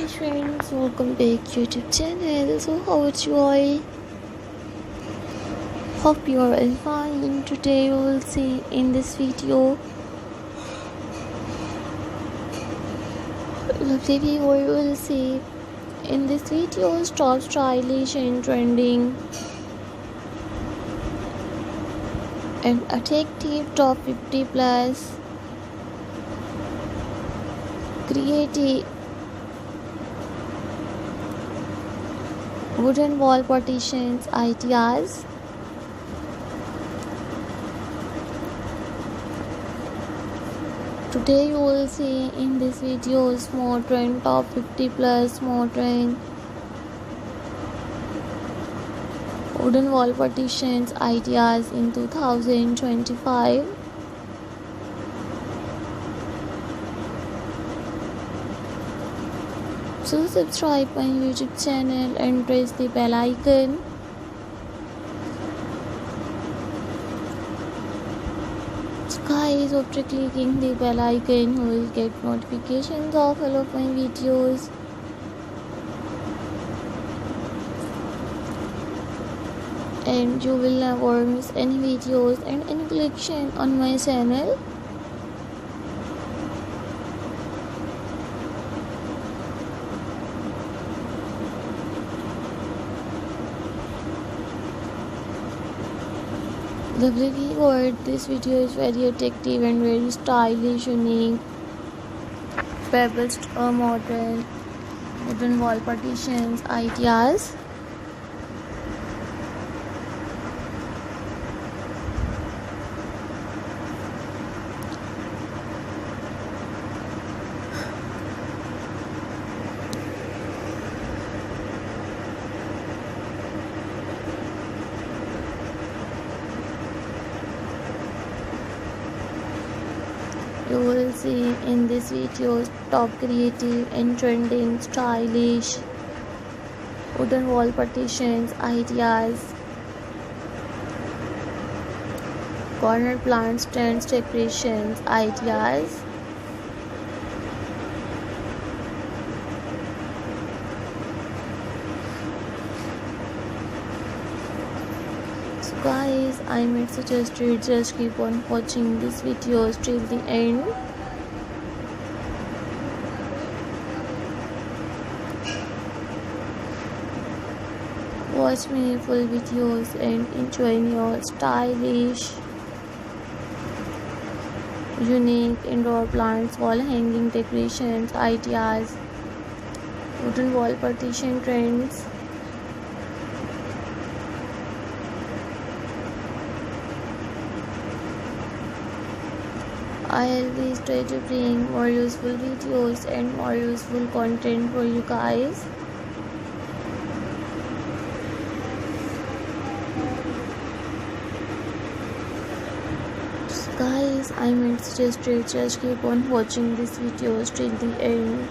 Hi friends, welcome back YouTube channel. So how are you all? Hope you are all fine. Today we will see in this video lovely viewer will see in this video top stylish and trending and attractive top 50 plus creative wooden wall partitions ideas. Today you will see in this video small trend top 50 plus small trend wooden wall partitions ideas in 2025. So subscribe my YouTube channel and press the bell icon. So guys, after clicking the bell icon, you will get notifications of all of my videos. And you will never miss any videos and any collection on my channel. Lovely viewer, this video is very attractive and very stylish, unique. Pebbles modern wooden wall partitions ideas. You will see in this video top creative and trending stylish wooden wall partitions ideas, corner plant stands decorations ideas. So guys, I might suggest you just keep on watching these videos till the end. Watch meaningful videos and enjoy your stylish, unique indoor plants, wall hanging decorations ideas, wooden wall partition trends. I always try to bring more useful videos and more useful content for you guys. So guys, I might suggest you just keep on watching these videos till the end.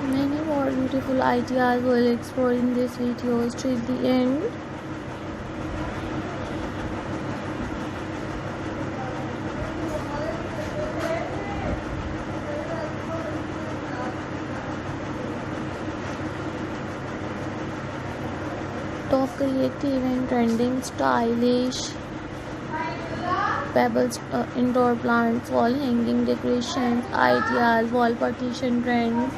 Many more beautiful ideas will explore in this videos till the end. Top creative and trending stylish pebbles indoor plants, wall hanging decorations ideas, wall partition trends.